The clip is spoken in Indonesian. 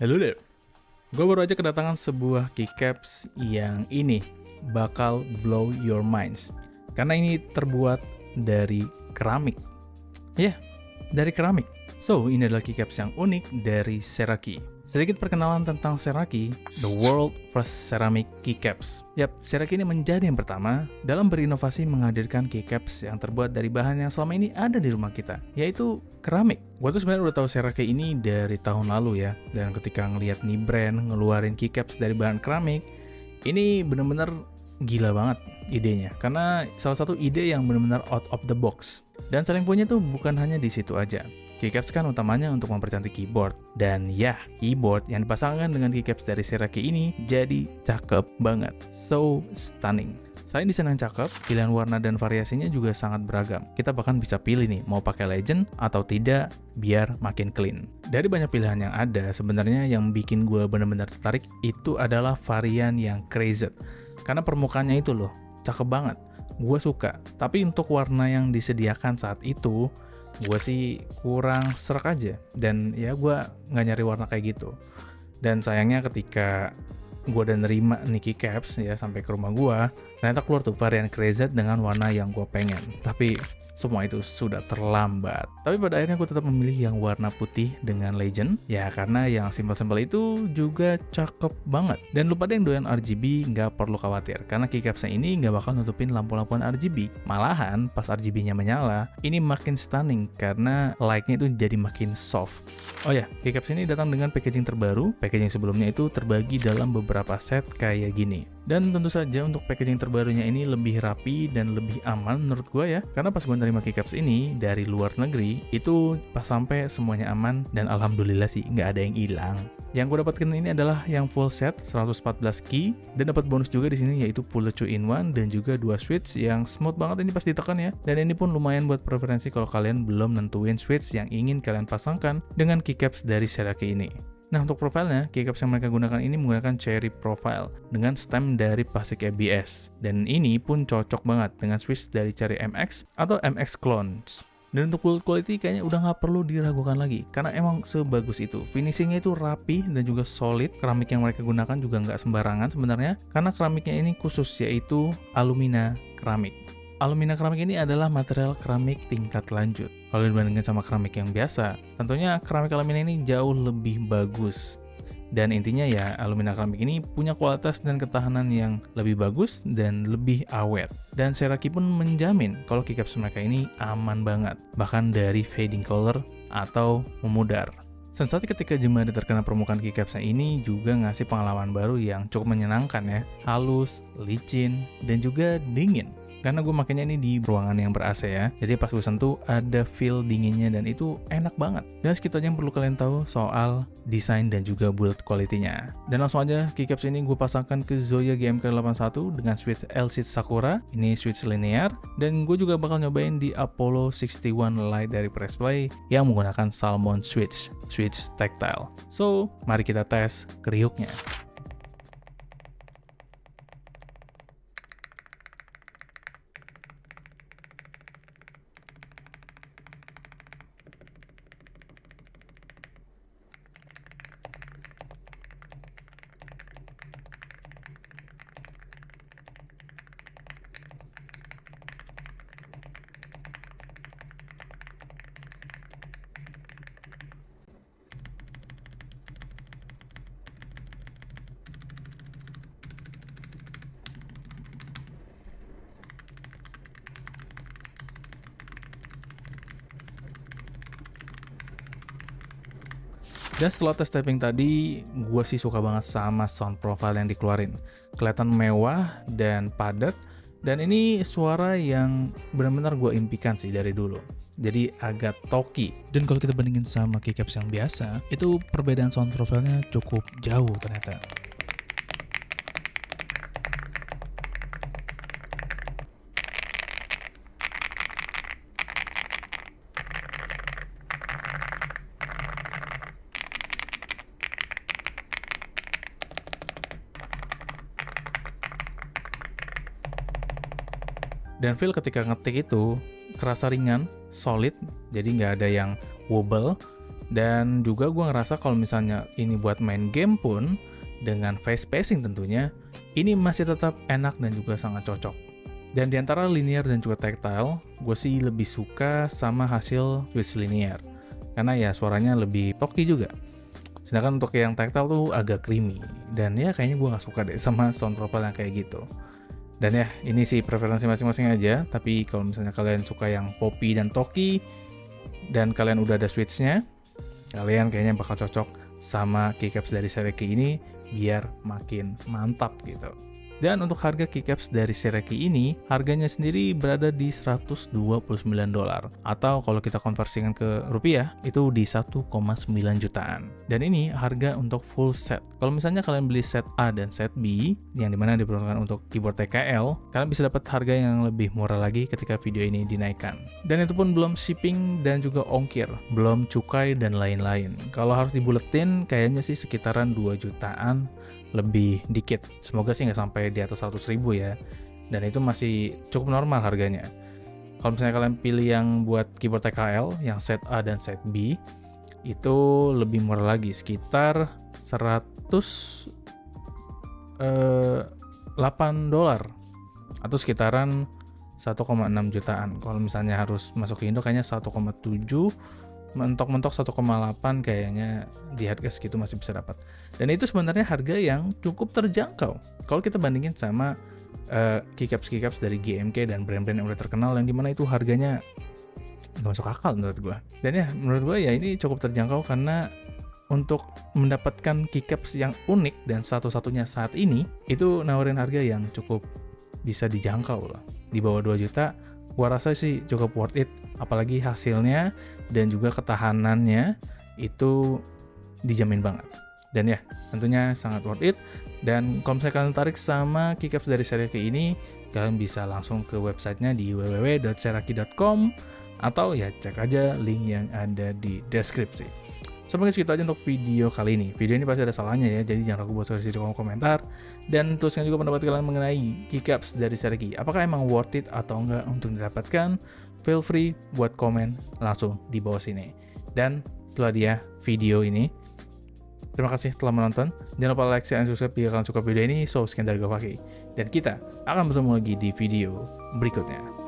Halo there, gue baru aja kedatangan sebuah keycaps yang ini bakal blow your minds. Karena ini terbuat dari keramik. Ya, dari keramik. So, ini adalah keycaps yang unik dari Seraki. Sedikit perkenalan tentang Seraki, the world first ceramic keycaps. Yap, Seraki ini menjadi yang pertama dalam berinovasi menghadirkan keycaps yang terbuat dari bahan yang selama ini ada di rumah kita, yaitu keramik. Gue tuh sebenarnya udah tahu Seraki ini dari tahun lalu ya, dan ketika ngelihat nih brand ngeluarin keycaps dari bahan keramik, ini bener-bener gila banget idenya, karena salah satu ide yang benar-benar out of the box. Dan selling point-nya tuh bukan hanya di situ aja. Keycaps kan utamanya untuk mempercantik keyboard. Dan ya, keyboard yang dipasangkan dengan keycaps dari Seraki ini jadi cakep banget. So stunning. Selain desain yang cakep, pilihan warna dan variasinya juga sangat beragam. Kita bahkan bisa pilih nih, mau pakai legend atau tidak, biar makin clean. Dari banyak pilihan yang ada, sebenarnya yang bikin gue benar-benar tertarik itu adalah varian yang crazed. Karena permukaannya itu loh, cakep banget. Gue suka. Tapi untuk warna yang disediakan saat itu, gue sih kurang serak aja. Dan ya gue nggak nyari warna kayak gitu. Dan sayangnya ketika gue udah nerima nih keycaps ya sampai ke rumah gue, ternyata keluar tuh varian crazed dengan warna yang gue pengen. Tapi semua itu sudah terlambat. Tapi pada akhirnya aku tetap memilih yang warna putih dengan legend. Ya karena yang simpel-simpel itu juga cakep banget. Dan lupa deh yang doyan RGB, nggak perlu khawatir. Karena keycapsnya ini nggak bakal nutupin lampu-lampuan RGB. Malahan pas RGB-nya menyala, ini makin stunning karena light-nya itu jadi makin soft. Oh ya, keycaps ini datang dengan packaging terbaru. Packaging sebelumnya itu terbagi dalam beberapa set kayak gini. Dan tentu saja untuk packaging terbarunya ini lebih rapi dan lebih aman menurut gue ya. Karena pas gue nerima keycaps ini dari luar negeri, itu pas sampai semuanya aman dan alhamdulillah sih nggak ada yang hilang. Yang gue dapatkan ini adalah yang full set 114 key dan dapat bonus juga di sini yaitu pull 2-in-1 dan juga 2 switch yang smooth banget ini pas ditekan ya. Dan ini pun lumayan buat preferensi kalau kalian belum nentuin switch yang ingin kalian pasangkan dengan keycaps dari Seraki ini. Nah, untuk profilnya, keycaps yang mereka gunakan ini menggunakan cherry profile dengan stem dari plastik ABS. Dan ini pun cocok banget dengan switch dari Cherry MX atau MX Clones. Dan untuk build quality kayaknya udah nggak perlu diragukan lagi, karena emang sebagus itu. Finishingnya itu rapi dan juga solid. Keramik yang mereka gunakan juga nggak sembarangan sebenarnya, karena keramiknya ini khusus yaitu alumina keramik. Alumina keramik ini adalah material keramik tingkat lanjut. Kalau dibandingkan sama keramik yang biasa, tentunya keramik alumina ini jauh lebih bagus. Dan intinya ya, alumina keramik ini punya kualitas dan ketahanan yang lebih bagus dan lebih awet. Dan Seraki pun menjamin kalau keycaps mereka ini aman banget, bahkan dari fading color atau memudar. Sensasi ketika jemari terkena permukaan keycapsnya ini juga ngasih pengalaman baru yang cukup menyenangkan ya. Halus, licin, dan juga dingin. Karena gue makanya ini di ruangan yang ber-AC ya. Jadi pas gue sentuh ada feel dinginnya dan itu enak banget. Dan segitu aja yang perlu kalian tahu soal desain dan juga build quality-nya. Dan langsung aja keycaps ini gue pasangkan ke Zoya GMK81 dengan switch LCD Sakura. Ini switch linear. Dan gue juga bakal nyobain di Apollo 61 Lite dari Pressplay yang menggunakan Salmon switch tactile. So, mari kita tes kriuknya. Dan setelah tes tapping tadi, gue sih suka banget sama sound profile yang dikeluarin. Kelihatan mewah dan padat, dan ini suara yang benar-benar gue impikan sih dari dulu. Jadi agak talky. Dan kalau kita bandingin sama keycaps yang biasa, itu perbedaan sound profile-nya cukup jauh ternyata. Dan feel ketika ngetik itu kerasa ringan, solid, jadi nggak ada yang wobble. Dan juga gue ngerasa kalau misalnya ini buat main game pun, dengan fast pacing tentunya, ini masih tetap enak dan juga sangat cocok. Dan di antara linear dan juga tactile, gue sih lebih suka sama hasil Switch linear. Karena ya suaranya lebih talky juga. Sedangkan untuk yang tactile tuh agak creamy. Dan ya kayaknya gue gak suka deh sama sound profile yang kayak gitu. Dan ya ini sih preferensi masing-masing aja. Tapi kalau misalnya kalian suka yang poppy dan talky, dan kalian udah ada Switch-nya, kalian kayaknya bakal cocok sama keycaps dari Sereki ini biar makin mantap gitu. Dan untuk harga keycaps dari Sereki ini, harganya sendiri berada di $129. Atau kalau kita konversikan ke rupiah, itu di 1,9 jutaan. Dan ini harga untuk full set. Kalau misalnya kalian beli set A dan set B, yang dimana diperuntukkan untuk keyboard TKL, kalian bisa dapat harga yang lebih murah lagi ketika video ini dinaikkan. Dan itu pun belum shipping dan juga ongkir, belum cukai dan lain-lain. Kalau harus dibuletin, kayaknya sih sekitaran 2 jutaan lebih dikit. Semoga sih nggak sampai di atas 100.000 ya. Dan itu masih cukup normal harganya. Kalau misalnya kalian pilih yang buat keyboard TKL, yang set A dan set B, itu lebih murah lagi, sekitar $108 atau sekitaran 1,6 jutaan. Kalau misalnya harus masuk ke Indo kayaknya 1,7, mentok-mentok 1,8 kayaknya di harga segitu masih bisa dapat. Dan itu sebenarnya harga yang cukup terjangkau kalau kita bandingin sama keycaps dari GMK dan brand-brand yang udah terkenal, yang dimana itu harganya nggak masuk akal menurut gue. Dan ya menurut gue ya ini cukup terjangkau karena untuk mendapatkan keycaps yang unik dan satu-satunya saat ini, itu nawarin harga yang cukup bisa dijangkau loh. Di bawah 2 juta gua rasa sih cukup worth it, apalagi hasilnya dan juga ketahanannya itu dijamin banget. Dan ya, tentunya sangat worth it. Dan kalau misalnya kalian tertarik sama keycaps dari Sereki ini, kalian bisa langsung ke websitenya di www.seraki.com atau ya cek aja link yang ada di deskripsi. Semoga segitu aja untuk video kali ini. Video ini pasti ada salahnya ya, jadi jangan ragu buat tulis di kolom komentar. Dan tuliskan juga pendapat kalian mengenai keycaps dari Sereki. Apakah emang worth it atau enggak untuk didapatkan? Feel free buat komen langsung di bawah sini. Dan itulah dia video ini. Terima kasih telah menonton. Jangan lupa like, share, dan subscribe jika kalian suka video ini. So, sekian dari gue Fakih. Dan kita akan bertemu lagi di video berikutnya.